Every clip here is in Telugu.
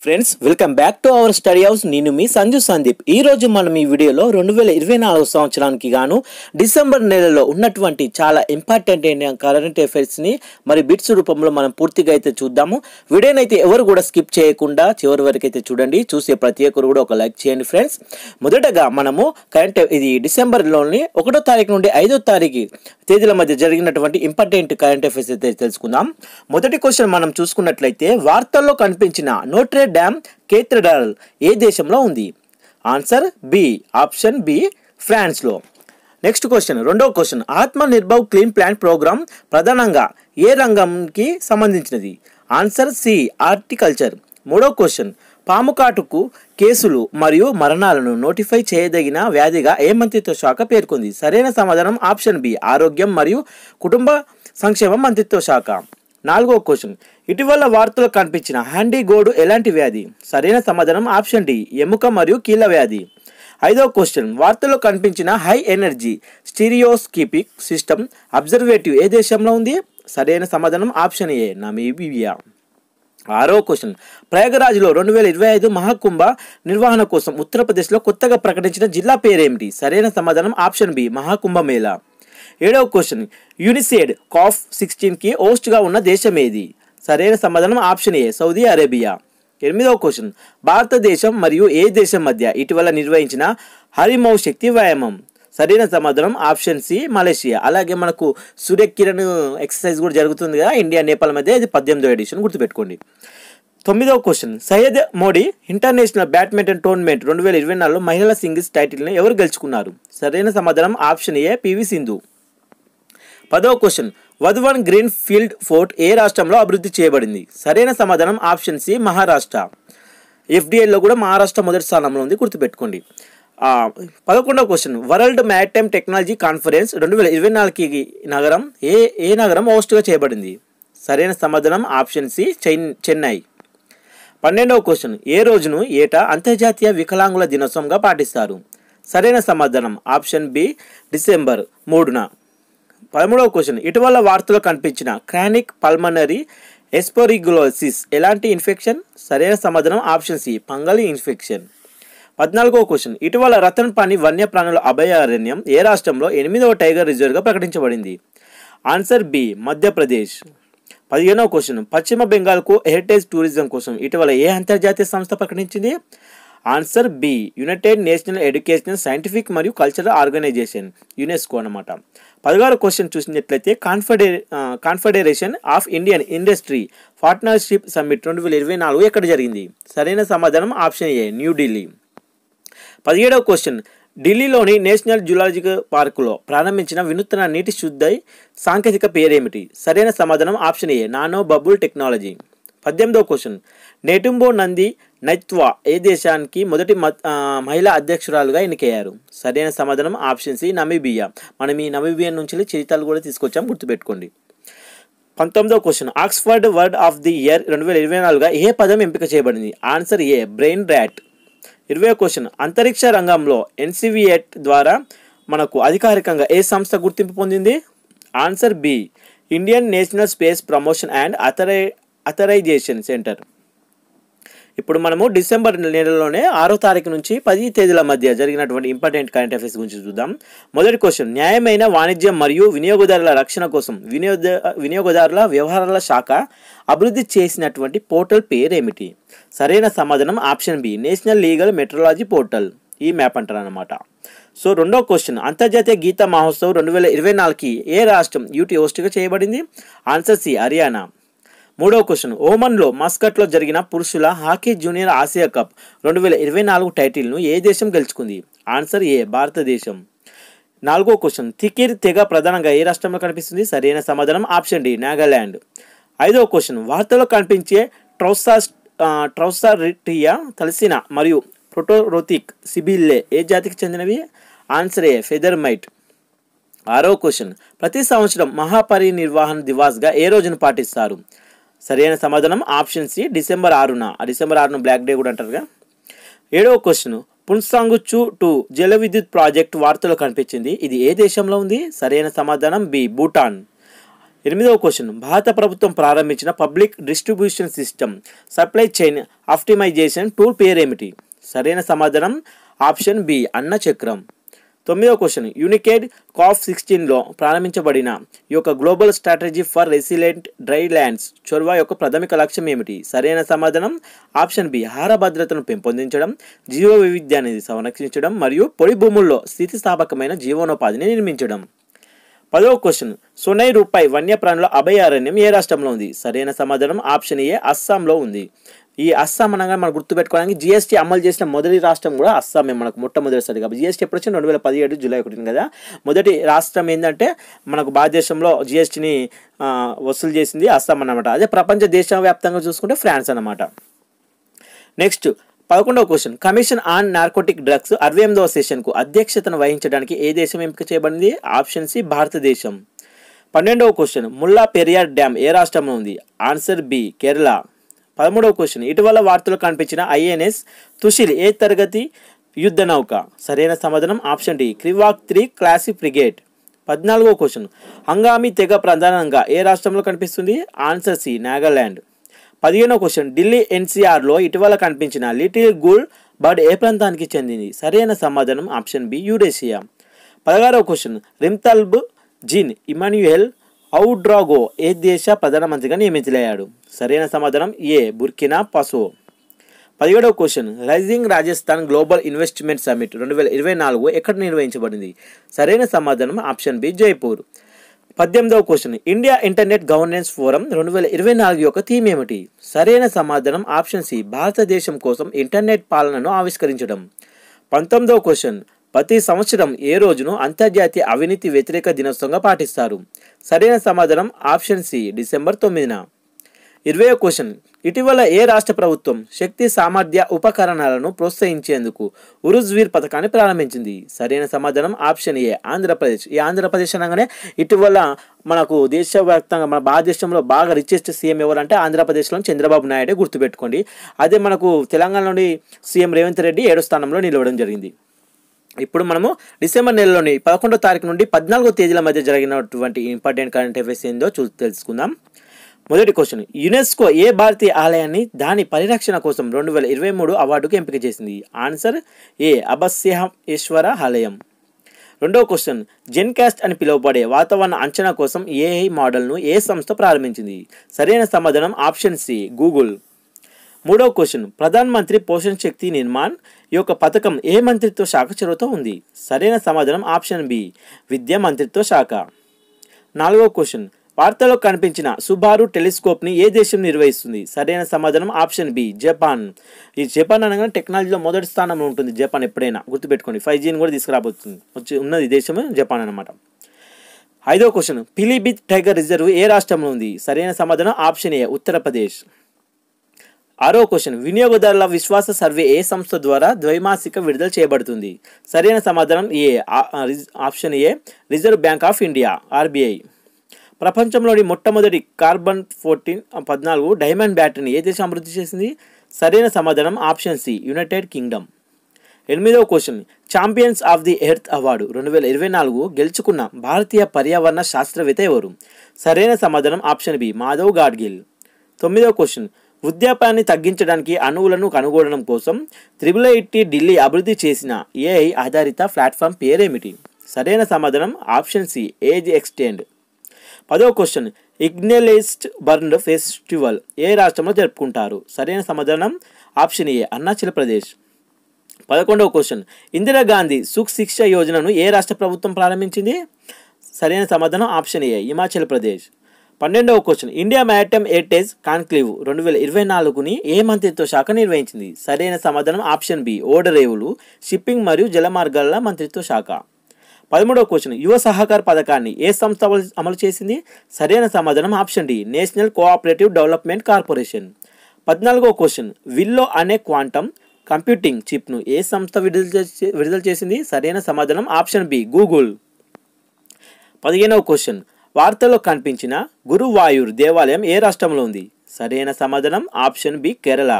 Friends welcome back to our study house. నేను మీ సంజు సందీప్. ఈ రోజు మనం ఈ వీడియోలో 2024 సంవత్సరానికి గాను డిసెంబర్ నెలలో ఉన్నటువంటి చాలా ఇంపార్టెంట్ అయిన కరెంట్ అఫైర్స్ని మరి బిట్స్ రూపంలో మనం పూర్తిగా అయితే చూద్దాము. వీడియోనైతే ఎవరు కూడా స్కిప్ చేయకుండా చివరి వరకు అయితే చూడండి. చూసే ప్రతి ఒక్కరు కూడా ఒక లైక్ చేయండి ఫ్రెండ్స్. మొదటగా మనము ఇది డిసెంబర్లోని 1వ తారీఖు నుండి 5వ తారీఖు తేదీల మధ్య జరిగినటువంటి ఇంపార్టెంట్ కరెంట్ అఫైర్స్ అయితే తెలుసుకుందాం. మొదటి క్వశ్చన్ మనం చూసుకున్నట్లయితే వార్తల్లో కనిపించిన నోట్రే డామ్ కేథడ్రల్ ఏ దేశంలో ఉంది? ఆన్సర్ బి, ఆప్షన్ బి, ఫ్రాన్స్లో. నెక్స్ట్ క్వశ్చన్, రెండవ question, Aatma Nirbhar clean plant programme ప్రధానంగా ఏ రంగంకి సంబంధించినది? Answer C, horticulture. మూడవ క్వశ్చన్, పాము కాటుకు కేసులు మరియు మరణాలను నోటిఫై చేయదగిన వ్యాధిగా ఏ మంత్రిత్వ శాఖ పేర్కొంది? సరైన సమాధానం ఆప్షన్ బి, ఆరోగ్యం మరియు కుటుంబ సంక్షేమ మంత్రిత్వ శాఖ. నాలుగో క్వశ్చన్, ఇటీవల వార్తలు కనిపించిన హ్యాండీ గోడు ఎలాంటి వ్యాధి? సరైన సమాధానం ఆప్షన్ డి, ఎముక మరియు కీళ్ళ వ్యాధి. ఐదవ క్వశ్చన్, వార్తల్లో కనిపించిన high energy stereoscopic system observatory ఏ దేశంలో ఉంది? సరైన సమాధానం ఆప్షన్ ఏ, నమీబియా. ఆరో క్వశ్చన్, ప్రయాగరాజ్లో 2025 మహాకుంభ నిర్వహణ కోసం ఉత్తరప్రదేశ్లో కొత్తగా ప్రకటించిన జిల్లా పేరేమిటి? సరైన సమాధానం ఆప్షన్ బి, మహాకుంభమేళా. ఏడవ క్వశ్చన్, యునిసెడ్ కాఫ్ 16కి హోస్ట్గా ఉన్న దేశం ఏది? సరైన సమాధానం ఆప్షన్ ఏ, సౌదీ అరేబియా. ఎనిమిదవ క్వశ్చన్, భారతదేశం మరియు ఏ దేశం మధ్య ఇటీవల నిర్వహించిన హరిమౌ శక్తి వ్యాయామం? సరైన సమాధానం ఆప్షన్ సి, మలేషియా. అలాగే మనకు సూర్యకిరణ్ ఎక్సర్సైజ్ కూడా జరుగుతుంది కదా ఇండియా నేపాల్ మధ్య, ఇది 18వ ఎడిషన్, గుర్తుపెట్టుకోండి. తొమ్మిదవ question, Syed Modi international badminton tournament 2024లో మహిళల సింగిల్స్ టైటిల్ని ఎవరు గెలుచుకున్నారు? సరైన సమాధానం ఆప్షన్ ఏ, పివి సింధు. 10వ క్వశ్చన్, వధువన్ గ్రీన్ ఫీల్డ్ ఫోర్ట్ ఏ రాష్ట్రంలో అభివృద్ధి చేయబడింది? సరైన సమాధానం ఆప్షన్ సి, మహారాష్ట్ర. ఎఫ్డిఐలో కూడా మహారాష్ట్ర మొదటి స్థానంలో ఉంది, గుర్తుపెట్టుకోండి. 11వ question, world maritime technology conference 2024కి నగరం ఏ నగరం హోస్ట్గా చేయబడింది? సరైన సమాధానం ఆప్షన్ సి, చెన్నై. 12వ క్వశ్చన్, ఏ రోజును ఏటా అంతర్జాతీయ వికలాంగుల దినోత్సవంగా పాటిస్తారు? సరైన సమాధానం ఆప్షన్ బి, డిసెంబర్ 3న. 13వ క్వశ్చన్, ఇటీవల వార్తలో కనిపించిన క్రానిక్ పల్మనరీ ఎస్పెరిగ్లోసిస్ ఎలాంటి ఇన్ఫెక్షన్? సరైన సమాధానం ఆప్షన్ సి, ఫంగల్ ఇన్ఫెక్షన్. 14వ క్వశ్చన్, ఇటీవల రతన్ పాని వన్యప్రాణుల అభయారణ్యం ఏ రాష్ట్రంలో 8వ టైగర్ రిజర్వ్గా ప్రకటించబడింది? Answer B, Madhya Pradesh. 15వ క్వశ్చన్, పశ్చిమ బెంగాల్కు హెరిటేజ్ టూరిజం కోసం ఇటీవల ఏ అంతర్జాతీయ సంస్థ ప్రకటించింది? Answer B, United National Educational Scientific మరియు కల్చరల్ ఆర్గనైజేషన్, యునెస్కో అన్నమాట. 16వ క్వశ్చన్ చూసినట్లయితే confederation of Indian industry partnership summit 2024 ఎక్కడ జరిగింది? సరైన సమాధానం ఆప్షన్ ఏ, న్యూఢిల్లీ. 17వ క్వశ్చన్, ఢిల్లీలోని నేషనల్ జూలాజికల్ పార్కులో ప్రారంభించిన వినూత్న నీటి శుద్ధి సాంకేతిక పేరేమిటి? సరైన సమాధానం option A, nano bubble technology. 18వ క్వశ్చన్, నెటుంబో నంది నైత్వా ఏ దేశానికి మొదటి మహిళా అధ్యక్షురాలుగా ఎన్నికయ్యారు? సరైన సమాధానం ఆప్షన్ సి, నమీబియా. మనం ఈ నమీబియా నుంచి చరిత్రలు కూడా తీసుకొచ్చాం, గుర్తుపెట్టుకోండి. 19వ question, Oxford word of the year 2024గా ఏ పదం ఎంపిక చేయబడింది? Answer A, brain rot. 20వ క్వశ్చన్, అంతరిక్ష రంగంలో ఎన్సివిఎట్ ద్వారా మనకు అధికారికంగా ఏ సంస్థ గుర్తింపు పొందింది? Answer B, Indian national space promotion and authorisation centre. ఇప్పుడు మనము డిసెంబర్ నెలలోనే 6వ తారీఖు నుంచి 10 తేదీల మధ్య జరిగినటువంటి ఇంపార్టెంట్ కరెంట్ అఫైర్స్ గురించి చూద్దాం. మొదటి క్వశ్చన్, న్యాయమైన వాణిజ్యం మరియు వినియోగదారుల రక్షణ కోసం వినియోగదారుల వ్యవహారాల శాఖ అభివృద్ధి చేసినటువంటి పోర్టల్ పేరేమిటి? సరైన సమాధానం option B, national legal metrology portal, ఈ మ్యాప్ అంటారు అన్నమాట. సో రెండవ క్వశ్చన్, అంతర్జాతీయ గీతా మహోత్సవ్ 2024కి ఏ రాష్ట్రం యూటీ హోస్ట్గా చేయబడింది? Answer C, Haryana. మూడవ క్వశ్చన్, ఓమన్లో మస్కట్లో జరిగిన పురుషుల హాకీ జూనియర్ ఆసియా కప్ 2024 టైటిల్ను ఏ దేశం గెలుచుకుంది? ఆన్సర్ ఏ, భారతదేశం. 4వ క్వశ్చన్, తికిర్ తెగ ప్రధానంగా ఏ రాష్ట్రంలో కనిపిస్తుంది? సరైన సమాధానం ఆప్షన్ డి, నాగాలాండ్. 5వ క్వశ్చన్, వార్తలో కనిపించే ట్రౌసారిటియా తలసిన మరియు ప్రోటోరోతిక్ సిబిల్లే ఏ జాతికి చెందినవి? Answer A, feather mite. 6వ క్వశ్చన్, ప్రతి సంవత్సరం మహాపరినిర్వాహణ దివాస్గా ఏ రోజును పాటిస్తారు? సరైన సమాధానం ఆప్షన్ సి, డిసెంబర్ 6న. డిసెంబర్ 6ను బ్లాక్ డే కూడా అంటారుగా. 7వ క్వశ్చన్, పున్సాంగు 2 జల విద్యుత్ ప్రాజెక్టు వార్తలో కనిపించింది, ఇది ఏ దేశంలో ఉంది? సరైన సమాధానం బి, భూటాన్. 8వ క్వశ్చన్ భారత ప్రభుత్వం ప్రారంభించిన public distribution system supply chain optimisation tool పేరేమిటి? సరైన సమాధానం ఆప్షన్ బి అన్న చక్రం. 9వ క్వశ్చన్ యూనికేడ్ COP16లో ప్రారంభించబడిన ఈ యొక్క global strategy for resilient dry lands చొరవ యొక్క ప్రాథమిక లక్ష్యం ఏమిటి? సరైన సమాధానం ఆప్షన్ బి ఆహార భద్రతను పెంపొందించడం, జీవ వైవిధ్యాన్ని సంరక్షించడం మరియు పొడి భూముల్లో స్థితిస్థాపకమైన జీవనోపాధిని నిర్మించడం. 10వ క్వశ్చన్ సోనై రూపాయి వన్యప్రాణుల అభయారణ్యం ఏ రాష్ట్రంలో ఉంది? సరైన సమాధానం ఆప్షన్ ఏ అస్సాంలో ఉంది. ఈ అస్సాం అనగా మనం గుర్తుపెట్టుకోవడానికి జిఎస్టీ అమలు చేసిన మొదటి రాష్ట్రం కూడా అస్సామే మనకు మొట్టమొదటిసారి. కాబట్టి జిఎస్టీ ఎప్పుడు వచ్చింది 2017 జూలై 1 కదా. మొదటి రాష్ట్రం ఏంటంటే మనకు భారతదేశంలో జిఎస్టీని వసూలు చేసింది అస్సాం అన్నమాట. అదే ప్రపంచ దేశవ్యాప్తంగా చూసుకుంటే ఫ్రాన్స్ అన్నమాట. నెక్స్ట్ 11వ question commission on narcotic drugs 68వ సెషన్కు అధ్యక్షతను వహించడానికి ఏ దేశం ఎంపిక చేయబడింది? ఆప్షన్ సి భారతదేశం. 12వ క్వశ్చన్ ముల్లా పెరియార్ డ్యామ్ ఏ రాష్ట్రంలో ఉంది? Answer B Kerala. 13వ క్వశ్చన్ ఇటీవల వార్తలు కనిపించిన ఐఎన్ఎస్ తుషిల్ ఏ తరగతి యుద్ధ నౌక? సరైన సమాధానం option D Krivak 3 classic frigate. 14వ క్వశ్చన్ హంగామీ తెగ ప్రధానంగా ఏ రాష్ట్రంలో కనిపిస్తుంది? Answer C Nagaland. 15వ క్వశ్చన్ ఢిల్లీ ఎన్సీఆర్లో ఇటీవల కనిపించిన లిటిల్ గూల్ బర్డ్ ఏ ప్రాంతానికి చెందింది? సరైన సమాధానం ఆప్షన్ బి యూరేషియా. 16వ question Rimtalba Jean Emmanuel Ouedraogo ఏ దేశ ప్రధానమంత్రిగా నియమితులయ్యాడు? సరైన సమాధానం ఏ బుర్కినా ఫాసో. 17వ question rising Rajasthan global investment summit 2024 ఎక్కడ నిర్వహించబడింది? సరైన సమాధానం ఆప్షన్ బి జైపూర్. 18వ question India internet governance forum 2024 యొక్క థీమ్ ఏమిటి? సరైన సమాధానం ఆప్షన్ సి భారతదేశం కోసం ఇంటర్నెట్ పాలనను ఆవిష్కరించడం. 19వ క్వశ్చన్ ప్రతి సంవత్సరం ఏ రోజును అంతర్జాతీయ అవినీతి వ్యతిరేక దినోత్సవంగా పాటిస్తారు? సరైన సమాధానం ఆప్షన్ సి డిసెంబర్ 9న. 20వ క్వశ్చన్ ఇటీవల ఏ రాష్ట్ర ప్రభుత్వం శక్తి సామర్థ్య ఉపకరణాలను ప్రోత్సహించేందుకు ఉరుజ్వీర్ పథకాన్ని ప్రారంభించింది? సరైన సమాధానం ఆప్షన్ ఏ ఆంధ్రప్రదేశ్. ఈ ఆంధ్రప్రదేశ్ అనగానే ఇటీవల మనకు దేశవ్యాప్తంగా మన భారతదేశంలో బాగా రిచెస్ట్ సీఎం ఎవరంటే ఆంధ్రప్రదేశ్లో చంద్రబాబు నాయుడే, గుర్తుపెట్టుకోండి. అదే మనకు తెలంగాణలోని సీఎం రేవంత్ రెడ్డి 7వ స్థానంలో నిలవడం జరిగింది. ఇప్పుడు మనము డిసెంబర్ నెలలోని 11వ తారీఖు నుండి 14వ తేదీల మధ్య జరిగినటువంటి ఇంపార్టెంట్ కరెంట్ అఫైర్స్ ఏందో తెలుసుకుందాం. మొదటి క్వశ్చన్ యునెస్కో ఏ భారతీయ ఆలయాన్ని దాని పరిరక్షణ కోసం 2023 అవార్డుకు ఎంపిక చేసింది? ఆన్సర్ ఏ అభస్యేశ్వర ఆలయం. రెండవ క్వశ్చన్ జెన్కాస్ట్ అని పిలువబడే వాతావరణ అంచనా కోసం ఏఐ మోడల్ను ఏ సంస్థ ప్రారంభించింది? సరైన సమాధానం ఆప్షన్ సి గూగుల్. మూడవ క్వశ్చన్ ప్రధాన్ మంత్రి పోషణ్ శక్తి నిర్మాణ్ ఈ యొక్క పథకం ఏ మంత్రిత్వ శాఖ చొరవతో ఉంది? సరైన సమాధానం ఆప్షన్ బి విద్యా మంత్రిత్వ శాఖ. నాలుగవ క్వశ్చన్ వార్తలో కనిపించిన సుబారు టెలిస్కోప్ని ఏ దేశం నిర్వహిస్తుంది? సరైన సమాధానం ఆప్షన్ బి జపాన్. ఈ జపాన్ అనగానే టెక్నాలజీలో మొదటి స్థానంలో ఉంటుంది జపాన్. ఎప్పుడైనా గుర్తుపెట్టుకోండి. 5Gని కూడా తీసుకురాబోతుంది ఉన్నది దేశం జపాన్ అన్నమాట. ఐదవ క్వశ్చన్ పిలిభిత్ టైగర్ రిజర్వ్ ఏ రాష్ట్రంలో ఉంది? సరైన సమాధానం ఆప్షన్ ఏ ఉత్తరప్రదేశ్. ఆరో క్వశ్చన్ వినియోగదారుల విశ్వాస సర్వే ఏ సంస్థ ద్వారా ద్వైమాసిక విడుదల చేయబడుతుంది? సరైన సమాధానం A option A reserve bank of India RBI. ప్రపంచంలోని మొట్టమొదటి కార్బన్ 14 డైమండ్ బ్యాటరీని ఏ దేశం అభివృద్ధి చేసింది? సరైన సమాధానం ఆప్షన్ సి యునైటెడ్ కింగ్డమ్. ఎనిమిదవ question champions of the earth award 2024 గెలుచుకున్న భారతీయ పర్యావరణ శాస్త్రవేత్త ఎవరు? సరైన సమాధానం ఆప్షన్ బి మాధవ్ గాడ్గిల్. తొమ్మిదవ క్వశ్చన్ వృద్ధాప్యాన్ని తగ్గించడానికి అణువులను కనుగొనడం కోసం IIIT ఢిల్లీ అభివృద్ధి చేసిన ఏఐ ఆధారిత ప్లాట్ఫామ్ పేరేమిటి? సరైన సమాధానం ఆప్షన్ సి ఏజ్ ఎక్స్టెండ్. 10వ క్వశ్చన్ ఇగ్నెలిస్ట్ బర్న్ ఫెస్టివల్ ఏ రాష్ట్రంలో జరుపుకుంటారు? సరైన సమాధానం ఆప్షన్ ఏ అరుణాచల్ ప్రదేశ్. 11వ క్వశ్చన్ ఇందిరాగాంధీ సుఖ్ శిక్ష యోజనను ఏ రాష్ట్ర ప్రభుత్వం ప్రారంభించింది? సరైన సమాధానం ఆప్షన్ ఏ హిమాచల్ ప్రదేశ్. 12వ question India maritime heritage conclave 2024ని ఏ మంత్రిత్వ శాఖ నిర్వహించింది? సరైన సమాధానం ఆప్షన్ బి ఓడరేవులు, షిప్పింగ్ మరియు జలమార్గాల మంత్రిత్వ శాఖ. 13వ క్వశ్చన్ యువ సహకార పథకాన్ని ఏ సంస్థ అమలు చేసింది? సరైన సమాధానం option D national cooperative development corporation. 14వ క్వశ్చన్ విల్లో అనే క్వాంటమ్ కంప్యూటింగ్ చిప్ను ఏ సంస్థ విడుదల చేసింది? సరైన సమాధానం ఆప్షన్ బి గూగుల్. 15వ క్వశ్చన్ వార్తల్లో కనిపించిన గురువాయూర్ దేవాలయం ఏ రాష్ట్రంలో ఉంది? సరైన సమాధానం ఆప్షన్ బి కేరళ.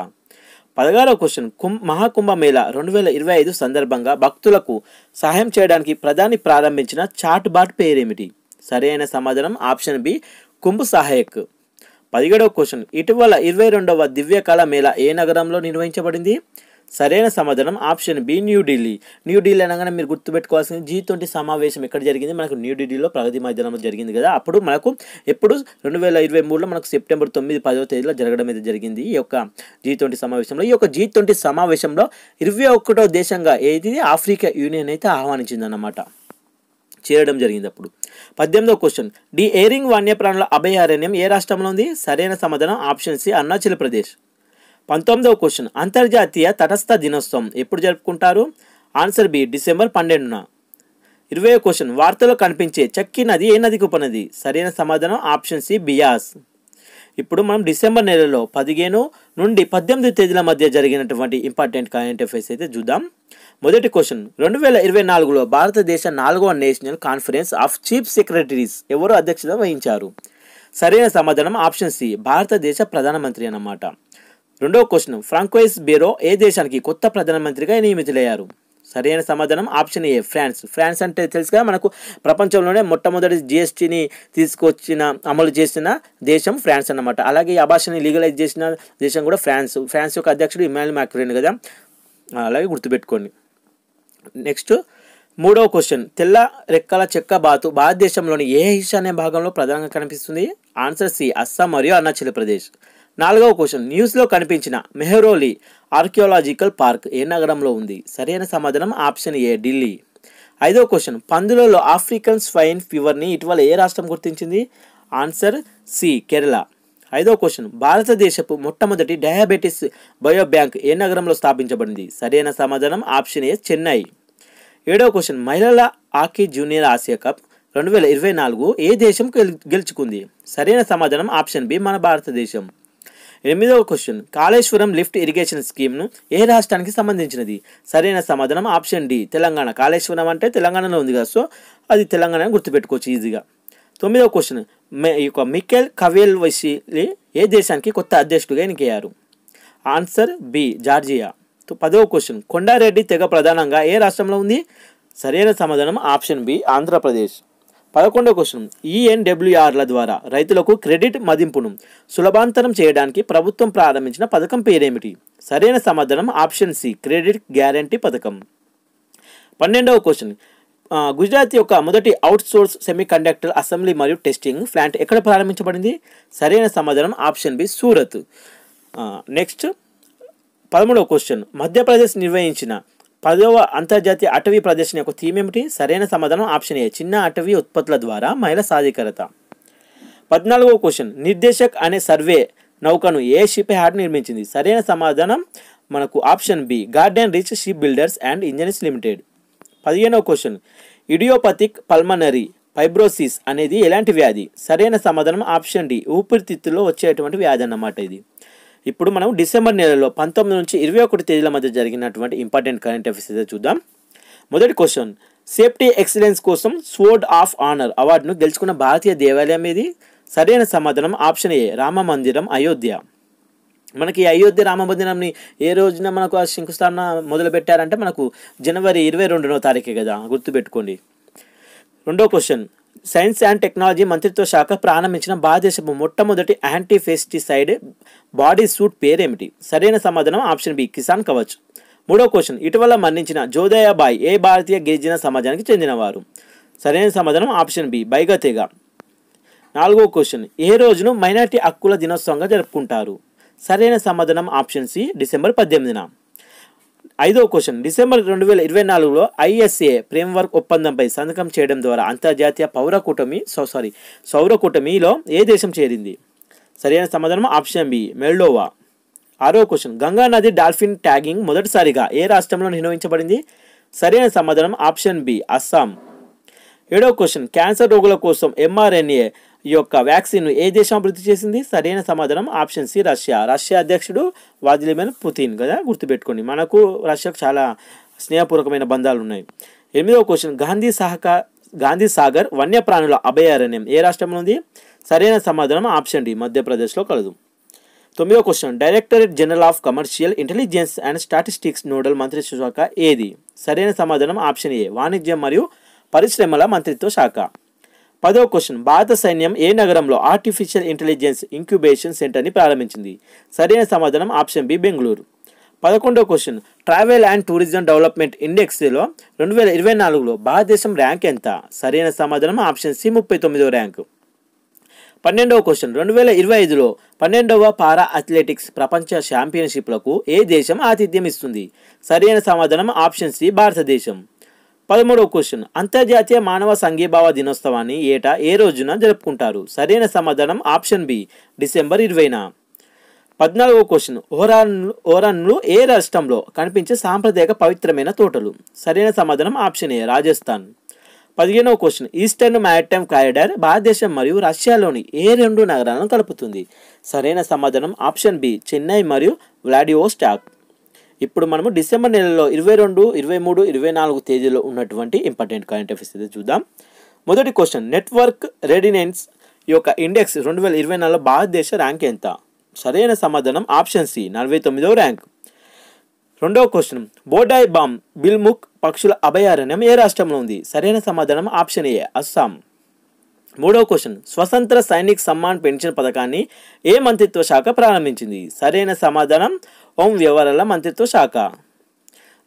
16వ క్వశ్చన్ మహాకుంభమేళా 2025 సందర్భంగా భక్తులకు సహాయం చేయడానికి ప్రధాని ప్రారంభించిన చాట్ బాట్ పేరేమిటి? సరైన సమాధానం ఆప్షన్ బి కుంభ్ సహాయక్. 17వ క్వశ్చన్ ఇటీవల 22వ దివ్యకళ మేళా ఏ నగరంలో నిర్వహించబడింది? సరైన సమాధానం ఆప్షన్ బి న్యూఢిల్లీ. న్యూఢిల్లీ అనగానే మీరు గుర్తుపెట్టుకోవాల్సింది G20 సమావేశం ఎక్కడ జరిగింది? మనకు న్యూఢిల్లీలో ప్రగతి మైదానంలో జరిగింది కదా. అప్పుడు మనకు ఎప్పుడు 2023లో మనకు సెప్టెంబర్ 9, 10వ తేదీలో జరగడం అయితే జరిగింది ఈ యొక్క G20 సమావేశంలో. ఈ యొక్క G20 సమావేశంలో 21వ దేశంగా ఏది ఆఫ్రికా యూనియన్ అయితే ఆహ్వానించిందన్నమాట, చేరడం జరిగింది అప్పుడు. 18వ క్వశ్చన్ ది ఎరింగ్ వన్యప్రాణుల అభయారణ్యం ఏ రాష్ట్రంలో ఉంది? సరైన సమాధానం ఆప్షన్ సి అరుణాచల్ ప్రదేశ్. 19వ క్వశ్చన్ అంతర్జాతీయ తటస్థ దినోత్సవం ఎప్పుడు జరుపుకుంటారు? ఆన్సర్ బి డిసెంబర్ 12న. 20వ క్వశ్చన్ వార్తలో కనిపించే చక్కి నది ఏ నదికి ఉపనది? సరైన సమాధానం ఆప్షన్ సి బియాస్. ఇప్పుడు మనం డిసెంబర్ నెలలో 15 నుండి 18 తేదీల మధ్య జరిగినటువంటి ఇంపార్టెంట్ కరెంట్ అఫైర్స్ అయితే చూద్దాం. మొదటి క్వశ్చన్ 2024లో భారతదేశ 4వ national conference of chief secretaries ఎవరు అధ్యక్షత వహించారు? సరైన సమాధానం ఆప్షన్ సి భారతదేశ ప్రధానమంత్రి అన్నమాట. రెండవ క్వశ్చన్ ఫ్రాంకోయిస్ బేరో ఏ దేశానికి కొత్త ప్రధానమంత్రిగా నియమితులయ్యారు? సరైన సమాధానం ఆప్షన్ ఏ ఫ్రాన్స్. ఫ్రాన్స్ అంటే తెలుసుగా మనకు ప్రపంచంలోనే మొట్టమొదటి GSTని తీసుకొచ్చిన అమలు చేసిన దేశం ఫ్రాన్స్ అన్నమాట. అలాగే ఈ అబార్షన్ని లీగలైజ్ చేసిన దేశం కూడా ఫ్రాన్స్. ఫ్రాన్స్ యొక్క అధ్యక్షుడు ఇమాన్యుయల్ మాక్రాన్ కదా, అలాగే గుర్తుపెట్టుకోండి. నెక్స్ట్ 3వ క్వశ్చన్ తెల్ల రెక్కల చెక్క బాతు భారతదేశంలోని ఏ ఈశాన్య భాగంలో ప్రధానంగా కనిపిస్తుంది? ఆన్సర్ సి అస్సాం మరియు అరుణాచల్ ప్రదేశ్. 4వ క్వశ్చన్ న్యూస్లో కనిపించిన మెహ్రోలి ఆర్కియాలజికల్ పార్క్ ఏ నగరంలో ఉంది? సరైన సమాధానం ఆప్షన్ ఏ ఢిల్లీ. 5వ క్వశ్చన్ పందులలో ఆఫ్రికన్ స్వైన్ ఫీవర్ని ఇటీవల ఏ రాష్ట్రం గుర్తించింది? Answer C Kerala. 5వ క్వశ్చన్ భారతదేశపు మొట్టమొదటి డయాబెటిస్ బయో బ్యాంక్ ఏ నగరంలో స్థాపించబడింది? సరైన సమాధానం ఆప్షన్ ఏ చెన్నై. 7వ క్వశ్చన్ మహిళల హాకీ జూనియర్ ఆసియా కప్ 2024 ఏ దేశం గెలుచుకుంది? సరైన సమాధానం ఆప్షన్ బి మన భారతదేశం. 8వ క్వశ్చన్ కాళేశ్వరం లిఫ్ట్ ఇరిగేషన్ స్కీమ్ను ఏ రాష్ట్రానికి సంబంధించినది? సరైన సమాధానం ఆప్షన్ డి తెలంగాణ. కాళేశ్వరం అంటే తెలంగాణలో ఉంది కదా, సో అది తెలంగాణ గుర్తుపెట్టుకోవచ్చు ఈజీగా. 9వ క్వశ్చన్ ఈ యొక్క మికెల్ కవేల్వసిలి ఏ దేశానికి కొత్త అధ్యక్షుడిగా ఎన్నికయ్యారు? Answer B Georgia. 10వ క్వశ్చన్ కొండారెడ్డి తెగ ప్రధానంగా ఏ రాష్ట్రంలో ఉంది? సరైన సమాధానం ఆప్షన్ బి ఆంధ్రప్రదేశ్. 11వ క్వశ్చన్ ENWRల ద్వారా రైతులకు క్రెడిట్ మదింపును సులభాంతరం చేయడానికి ప్రభుత్వం ప్రారంభించిన పథకం పేరేమిటి? సరైన సమాధానం ఆప్షన్ సి క్రెడిట్ గ్యారంటీ పథకం. 12వ క్వశ్చన్ గుజరాత్ యొక్క మొదటి అవుట్సోర్స్ సెమీకండక్టర్ అసెంబ్లీ మరియు టెస్టింగ్ ప్లాంట్ ఎక్కడ ప్రారంభించబడింది? సరైన సమాధానం ఆప్షన్ బి సూరత్. నెక్స్ట్ 13వ క్వశ్చన్ మధ్యప్రదేశ్ నిర్వహించిన 10వ అంతర్జాతీయ అటవీ ప్రదర్శన యొక్క థీమ్ ఏమిటి? సరైన సమాధానం ఆప్షన్ ఏ చిన్న అటవీ ఉత్పత్తుల ద్వారా మహిళా సాధికారత. 14వ క్వశ్చన్ నిర్దేశక్ అనే సర్వే నౌకను ఏ షిప్ యార్డ్ నిర్మించింది? సరైన సమాధానం మనకు option B garden reach shipbuilders and engineers limited. 15వ క్వశ్చన్ ఇడియోపతిక్ పల్మనరీ ఫైబ్రోసిస్ అనేది ఎలాంటి వ్యాధి? సరైన సమాధానం ఆప్షన్ డి ఊపిరితిత్తుల్లో వచ్చేటువంటి వ్యాధి అన్నమాట ఇది. ఇప్పుడు మనం డిసెంబర్ నెలలో 19 నుంచి 21 తేదీల మధ్య జరిగినటువంటి ఇంపార్టెంట్ కరెంట్ అఫైర్స్ అయితే చూద్దాం. మొదటి క్వశ్చన్ సేఫ్టీ ఎక్సలెన్స్ కోసం స్వోర్డ్ ఆఫ్ ఆనర్ అవార్డును గెలుచుకున్న భారతీయ దేవాలయం ఏది? సరైన సమాధానం ఆప్షన్ ఏ రామ మందిరం అయోధ్య. మనకి అయోధ్య రామ మందిరంని ఏ రోజున మనకు ఆ శంకుస్థాపన మొదలు పెట్టారంటే మనకు జనవరి 22వ తారీఖే కదా, గుర్తుపెట్టుకోండి. రెండో క్వశ్చన్ సైన్స్ అండ్ టెక్నాలజీ మంత్రిత్వ శాఖ ప్రారంభించిన భారతదేశపు మొట్టమొదటి యాంటీ పెస్టిసైడ్ బాడీ సూట్ పేరేమిటి? సరైన సమాధానం ఆప్షన్ బి కిసాన్ కవచ్. మూడో క్వశ్చన్ ఇటీవల మరణించిన జోదయాబాయ్ ఏ భారతీయ గిరిజన సమాజానికి చెందినవారు? సరైన సమాధానం ఆప్షన్ బి బైగా తెగ. నాలుగో క్వశ్చన్ ఏ రోజును మైనారిటీ హక్కుల దినోత్సవంగా జరుపుకుంటారు? సరైన సమాధానం ఆప్షన్ సి డిసెంబర్ 18న. ఐదవ క్వశ్చన్ డిసెంబర్ 2024లో ISA ఫ్రేమ్వర్క్ ఒప్పందంపై సంతకం చేయడం ద్వారా అంతర్జాతీయ సౌర కూటమిలో ఏ దేశం చేరింది? సరైన సమాధానం ఆప్షన్ బి మొల్డోవా. ఆరో క్వశ్చన్ గంగా నది డాల్ఫిన్ ట్యాగింగ్ మొదటిసారిగా ఏ రాష్ట్రంలో నిర్వహించబడింది? సరైన సమాధానం ఆప్షన్ బి అస్సాం. ఏడవ క్వశ్చన్ క్యాన్సర్ రోగుల కోసం mRNA యొక్క వ్యాక్సిన్ ఏ దేశం అభివృద్ధి చేసింది? సరైన సమాధానం ఆప్షన్ సి రష్యా. రష్యా అధ్యక్షుడు వ్లాదిమిర్ పుతిన్ కదా, గుర్తుపెట్టుకోండి. మనకు రష్యాకు చాలా స్నేహపూర్వకమైన బంధాలు ఉన్నాయి. ఎనిమిదవ క్వశ్చన్ గాంధీ సాగర్ వన్యప్రాణుల అభయారణ్యం ఏ రాష్ట్రంలో ఉంది? సరైన సమాధానం ఆప్షన్ డి మధ్యప్రదేశ్లో కలదు. తొమ్మిదవ question directorate general of commercial intelligence and statistics nodal మంత్రిత్వ శాఖ ఏది? సరైన సమాధానం ఆప్షన్ ఏ వాణిజ్యం మరియు పరిశ్రమల మంత్రిత్వ శాఖ. 10వ క్వశ్చన్, భారత సైన్యం ఏ నగరంలో ఆర్టిఫిషియల్ ఇంటెలిజెన్స్ ఇంక్యుబేషన్ సెంటర్ని ప్రారంభించింది? సరైన సమాధానం ఆప్షన్ బి బెంగళూరు. 11వ question, travel and tourism development ఇండెక్స్లో 2024లో భారతదేశం ర్యాంక్ ఎంత? సరైన సమాధానం ఆప్షన్ సి 39వ ర్యాంకు. 12వ క్వశ్చన్, 2025లో 12వ పారా అథ్లెటిక్స్ ప్రపంచ ఛాంపియన్షిప్లకు ఏ దేశం ఆతిథ్యం ఇస్తుంది? సరైన సమాధానం ఆప్షన్ సి భారతదేశం. 13వ క్వశ్చన్, అంతర్జాతీయ మానవ సంఘీభావ దినోత్సవాన్ని ఏటా ఏ రోజున జరుపుకుంటారు? సరైన సమాధానం ఆప్షన్ బి డిసెంబర్ 20న. 14వ క్వశ్చన్, ఓరన్లు ఏ రాష్ట్రంలో కనిపించే సాంప్రదాయక పవిత్రమైన తోటలు? సరైన సమాధానం ఆప్షన్ ఏ రాజస్థాన్. 15వ క్వశ్చన్, ఈస్టర్న్ మ్యారిటైమ్ కారిడార్ భారతదేశం మరియు రష్యాలోని ఏ 2 నగరాలను కలుపుతుంది? సరైన సమాధానం ఆప్షన్ బి చెన్నై మరియు వ్లాడివోస్టాక్. ఇప్పుడు మనము డిసెంబర్ నెలలో 22, 23, 24 తేదీలో ఉన్నటువంటి ఇంపార్టెంట్ కరెంట్ అఫైర్స్ అయితే చూద్దాం. మొదటి క్వశ్చన్, నెట్వర్క్ రెడినెన్స్ యొక్క ఇండెక్స్ 2024లో భారతదేశ ర్యాంక్ ఎంత? సరైన సమాధానం ఆప్షన్ సి 49వ ర్యాంక్. రెండవ క్వశ్చన్, బోడాయ్ బామ్ బిల్ముక్ పక్షుల అభయారణ్యం ఏ రాష్ట్రంలో ఉంది? సరైన సమాధానం ఆప్షన్ ఏ అస్సాం. మూడవ క్వశ్చన్, స్వతంత్ర సైనిక్ సమ్మాన్ పెన్షన్ పథకాన్ని ఏ మంత్రిత్వ శాఖ ప్రారంభించింది? సరైన సమాధానం హోం వ్యవహారాల మంత్రిత్వ శాఖ.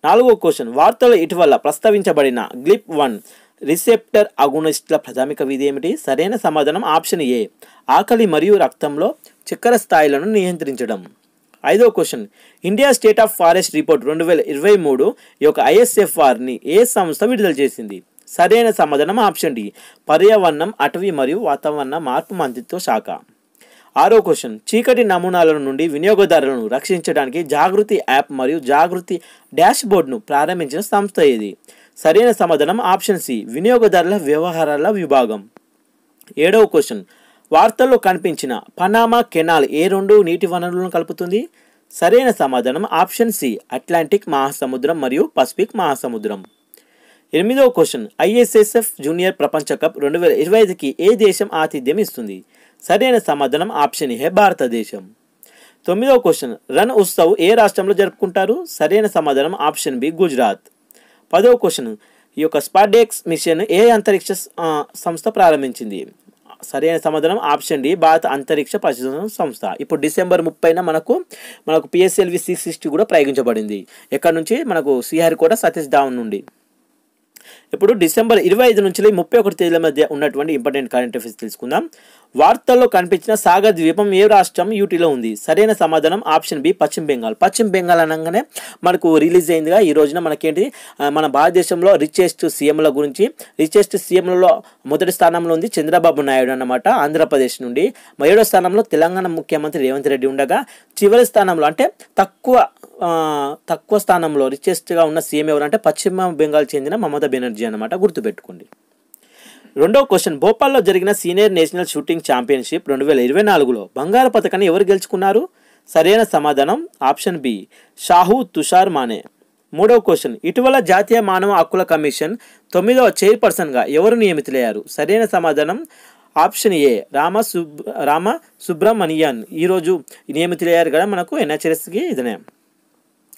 నాలుగవ క్వశ్చన్, వార్తలు ఇటీవల ప్రస్తావించబడిన GLP-1 రిసెప్టర్ అగోనిస్ట్ల ప్రాథమిక విధి ఏమిటి? సరైన సమాధానం ఆప్షన్ ఏ ఆకలి మరియు రక్తంలో చక్కెర స్థాయిలను నియంత్రించడం. ఐదవ question, India state of forest report 2023 యొక్క ISFRని ఏ సంస్థ విడుదల చేసింది? సరైన సమాధానం ఆప్షన్ డి పర్యావరణం, అటవీ మరియు వాతావరణ మార్పు మంత్రిత్వ శాఖ. ఆరో క్వశ్చన్, చీకటి నమూనాల నుండి వినియోగదారులను రక్షించడానికి జాగృతి యాప్ మరియు జాగృతి డాష్ బోర్డ్ను ప్రారంభించిన సంస్థ ఏది? సరైన సమాధానం ఆప్షన్ సి వినియోగదారుల వ్యవహారాల విభాగం. ఏడవ క్వశ్చన్, వార్తల్లో కనిపించిన పనామా కెనాల్ ఏ 2 నీటి వనరులను కలుపుతుంది? సరైన సమాధానం ఆప్షన్ సి అట్లాంటిక్ మహాసముద్రం మరియు పసిఫిక్ మహాసముద్రం. ఎనిమిదవ క్వశ్చన్, ISSF జూనియర్ ప్రపంచ కప్ 2025కి ఏ దేశం ఆతిథ్యం ఇస్తుంది? సరైన సమాధానం ఆప్షన్ ఏ భారతదేశం. తొమ్మిదవ క్వశ్చన్, రన్ ఉత్సవ్ ఏ రాష్ట్రంలో జరుపుకుంటారు? సరైన సమాధానం ఆప్షన్ బి గుజరాత్. 10వ క్వశ్చన్, ఈ యొక్క స్పాడెక్స్ మిషన్ ఏ అంతరిక్ష సంస్థ ప్రారంభించింది? సరైన సమాధానం ఆప్షన్ డి భారత అంతరిక్ష పరిశోధన సంస్థ. ఇప్పుడు డిసెంబర్ 30న మనకు PSLV 660 కూడా ప్రయోగించబడింది. ఎక్కడ నుంచి? మనకు శ్రీహరికోట సతీష్ ధావన్ నుండి. ఇప్పుడు డిసెంబర్ 25 నుంచి 31 తేదీల మధ్య ఉన్నటువంటి ఇంపార్టెంట్ కరెంట్ అఫైర్స్ తెలుసుకుందాం. వార్తల్లో కనిపించిన సాగర్ ద్వీపం ఏ రాష్ట్రం యూటీలో ఉంది? సరైన సమాధానం ఆప్షన్ బి పశ్చిమ బెంగాల్. పశ్చిమ బెంగాల్ అనగానే మనకు రిలీజ్ అయిందిగా ఈ రోజున మనకేంటి మన భారతదేశంలో రిచెస్ట్ సీఎంల గురించి. రిచెస్ట్ సీఎంలలో మొదటి స్థానంలో ఉంది చంద్రబాబు నాయుడు అన్నమాట ఆంధ్రప్రదేశ్ నుండి. 7వ స్థానంలో తెలంగాణ ముఖ్యమంత్రి రేవంత్ రెడ్డి ఉండగా చివరి స్థానంలో అంటే తక్కువ స్థానంలో రిచెస్ట్గా ఉన్న సీఎం ఎవరంటే పశ్చిమ బెంగాల్ చెందిన మమతా బెనర్జీ అన్నమాట, గుర్తుపెట్టుకోండి. రెండవ క్వశ్చన్, భోపాల్లో జరిగిన సీనియర్ నేషనల్ షూటింగ్ ఛాంపియన్షిప్ 2024లో బంగారు పథకాన్ని ఎవరు గెలుచుకున్నారు? సరైన సమాధానం ఆప్షన్ బి షాహు తుషార్ మానే. మూడవ క్వశ్చన్, ఇటీవల జాతీయ మానవ హక్కుల కమిషన్ 9వ చైర్పర్సన్గా ఎవరు నియమితులయ్యారు? సరైన సమాధానం ఆప్షన్ ఏ రామ సుబ్రమణియన్ ఈరోజు నియమితులయ్యారు కదా మనకు NHRSకి ఇదనే.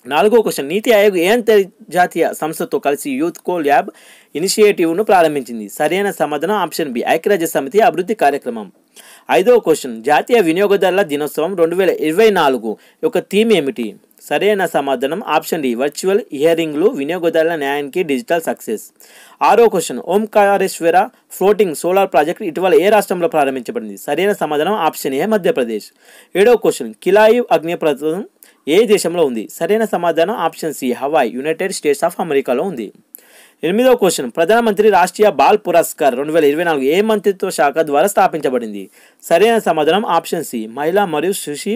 నాలుగో క్వశ్చన్, నీతి ఆయోగ్ ఏ అంతర్జాతీయ సంస్థతో కలిసి యూత్ కో ల్యాబ్ ఇనిషియేటివ్ను ప్రారంభించింది? సరైన సమాధానం ఆప్షన్ బి ఐక్యరాజ్య సమితి అభివృద్ధి కార్యక్రమం. ఐదవ క్వశ్చన్, జాతీయ వినియోగదారుల దినోత్సవం 2024 యొక్క థీమ్ ఏమిటి? సరైన సమాధానం ఆప్షన్ డి వర్చువల్ హియరింగ్లు వినియోగదారుల న్యాయానికి డిజిటల్ సక్సెస్. ఆరో question, Omkareshwara floating solar project ఇటీవల ఏ రాష్ట్రంలో ప్రారంభించబడింది? సరైన సమాధానం ఆప్షన్ ఏ మధ్యప్రదేశ్. ఏడవ క్వశ్చన్, కిలాయి అగ్నిపర్వతం ఏ దేశంలో ఉంది? సరైన సమాధానం option C Hawaii United States of అమెరికాలో ఉంది. ఎనిమిదవ క్వశ్చన్, ప్రధానమంత్రి రాష్ట్రీయ బాల్ పురస్కార్ 2024 ఏ మంత్రిత్వ శాఖ ద్వారా స్థాపించబడింది? సరైన సమాధానం ఆప్షన్ సి మహిళా మరియు శిశు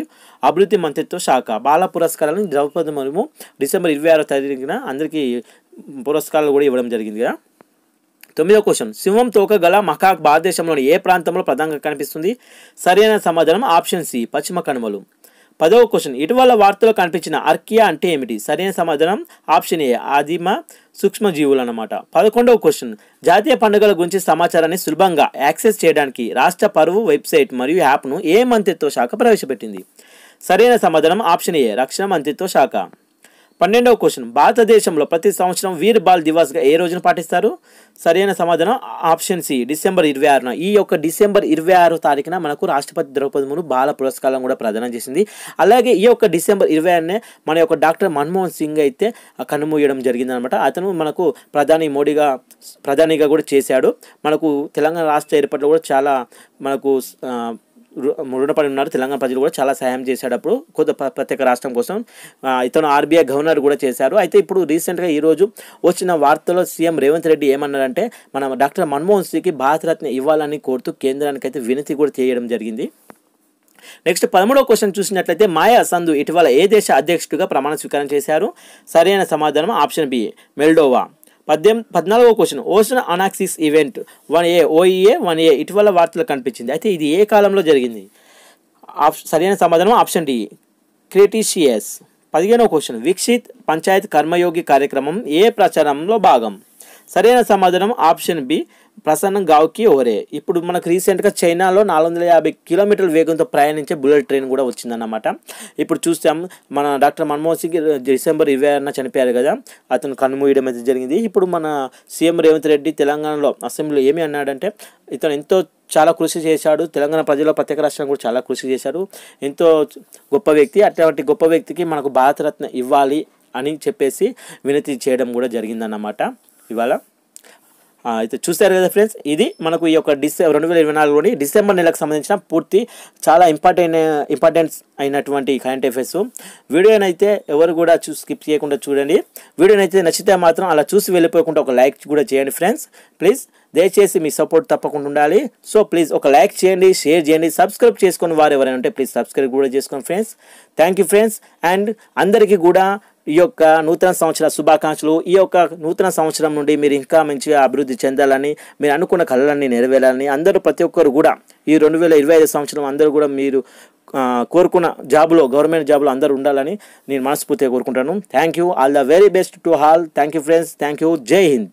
అభివృద్ధి మంత్రిత్వ శాఖ. బాల పురస్కారాలను ద్రౌపది ముర్ము డిసెంబర్ 26వ తేదీన అందరికీ పురస్కారాలు కూడా ఇవ్వడం జరిగింది కదా. తొమ్మిదవ క్వశ్చన్, సింహం తోక గల మకాక్ భారతదేశంలోని ఏ ప్రాంతంలో ప్రధానంగా కనిపిస్తుంది? సరైన సమాధానం ఆప్షన్ సి పశ్చిమ కనుమలు. 10వ క్వశ్చన్, ఇటీవల వార్తలో కనిపించిన ఆర్కియా అంటే ఏమిటి? సరైన సమాధానం ఆప్షన్ ఏ ఆదిమ సూక్ష్మజీవులు అన్నమాట. 11వ క్వశ్చన్, జాతీయ పండుగల గురించి సమాచారాన్ని సులభంగా యాక్సెస్ చేయడానికి రాష్ట్ర పరువు వెబ్సైట్ మరియు యాప్ను ఏ మంత్రిత్వ శాఖ ప్రవేశపెట్టింది? సరైన సమాధానం ఆప్షన్ ఏ రక్షణ మంత్రిత్వ శాఖ. 12వ క్వశ్చన్, భారతదేశంలో ప్రతి సంవత్సరం వీర్ బాల్ దివాస్గా ఏ రోజున పాటిస్తారు? సరైన సమాధానం ఆప్షన్ సి, డిసెంబర్ 26న. ఈ యొక్క డిసెంబర్ 26 తారీఖున మనకు రాష్ట్రపతి ద్రౌపది ముర్ము బాల పురస్కారం కూడా ప్రదానం చేసింది. అలాగే ఈ యొక్క డిసెంబర్ 26నే మన యొక్క డాక్టర్ మన్మోహన్ సింగ్ అయితే కన్నుమూయడం జరిగిందనమాట. అతను మనకు ప్రధానిగా కూడా చేశాడు. మనకు తెలంగాణ రాష్ట్ర ఏర్పాటులో కూడా చాలా మనకు రుణపడి ఉన్నారు. తెలంగాణ ప్రజలు కూడా చాలా సహాయం చేశాడు అప్పుడు ప్రత్యేక రాష్ట్రం కోసం. ఇతను ఆర్బీఐ గవర్నర్ కూడా చేశారు. అయితే ఇప్పుడు రీసెంట్గా ఈరోజు వచ్చిన వార్తలో సీఎం రేవంత్ రెడ్డి ఏమన్నారంటే మన డాక్టర్ మన్మోహన్ సింగ్కి భారతరత్న ఇవ్వాలని కోరుతూ కేంద్రానికి అయితే వినతి కూడా చేయడం జరిగింది. నెక్స్ట్ 13వ క్వశ్చన్ చూసినట్లయితే మాయా సంధు ఇటీవల ఏ దేశ అధ్యక్షుడిగా ప్రమాణ స్వీకారం చేశారు? సరైన సమాధానం ఆప్షన్ బి, మొల్డోవా. 14వ క్వశ్చన్, ఓషన్ అనాక్సిస్ ఈవెంట్ 1A OEA 1A ఇటీవల వార్తలు కనిపించింది. అయితే ఇది ఏ కాలంలో జరిగింది? సరైన సమాధానం ఆప్షన్ డి, క్రిటీషియస్. 15వ క్వశ్చన్, వికసిత్ పంచాయత్ కర్మయోగి కార్యక్రమం ఏ ప్రచారంలో భాగం? సరైన సమాధానం ఆప్షన్ బి, ప్రసన్నం గావ్కి ఓరే. ఇప్పుడు మనకు రీసెంట్గా చైనాలో 450 కిలోమీటర్ల వేగంతో ప్రయాణించే బుల్లెట్ ట్రైన్ కూడా వచ్చిందన్నమాట. ఇప్పుడు చూస్తాం మన డాక్టర్ మన్మోహన్ సింగ్ డిసెంబర్ 26న చనిపోయారు కదా, అతను కన్నుమూయడం అయితే జరిగింది. ఇప్పుడు మన సీఎం రేవంత్ రెడ్డి తెలంగాణలో అసెంబ్లీలో ఏమి అన్నాడంటే ఇతను చాలా కృషి చేశాడు, తెలంగాణ ప్రజల ప్రత్యేక రాష్ట్రం కూడా చాలా కృషి చేశాడు, ఎంతో గొప్ప వ్యక్తి, అటువంటి గొప్ప వ్యక్తికి మనకు భారతరత్న ఇవ్వాలి అని చెప్పేసి వినతి చేయడం కూడా జరిగిందన్నమాట ఇవాళ. అయితే చూస్తారు కదా ఫ్రెండ్స్, ఇది మనకు ఈ యొక్క 2024లోని డిసెంబర్ నెలకు సంబంధించిన పూర్తి చాలా ఇంపార్టెన్స్ అయినటువంటి కరెంట్ అఫైర్స్. వీడియోనైతే ఎవరు కూడా స్కిప్ చేయకుండా చూడండి. వీడియోనైతే నచ్చితే మాత్రం అలా చూసి వెళ్ళిపోకుండా ఒక లైక్ కూడా చేయండి ఫ్రెండ్స్. ప్లీజ్ దయచేసి మీ సపోర్ట్ తప్పకుండా ఉండాలి. సో ప్లీజ్ ఒక లైక్ చేయండి, షేర్ చేయండి, సబ్స్క్రైబ్ చేసుకుని వారు ఎవరైనా ఉంటే ప్లీజ్ సబ్స్క్రైబ్ కూడా చేసుకోండి friends. Thank you friends. And అందరికీ కూడా ఈ యొక్క నూతన సంవత్సర శుభాకాంక్షలు. ఈ యొక్క నూతన సంవత్సరం నుండి మీరు ఇంకా మంచిగా అభివృద్ధి చెందాలని, మీరు అనుకున్న కళలన్నీ నెరవేరాలని అందరూ ప్రతి ఒక్కరు కూడా ఈ 2025 సంవత్సరం అందరూ కూడా మీరు కోరుకున్న జాబ్లో, గవర్నమెంట్ జాబ్లో అందరూ ఉండాలని నేను మనస్ఫూర్తిగా కోరుకుంటాను. Thank you. All the very best to all. Thank you friends. Thank you. జై హింద్.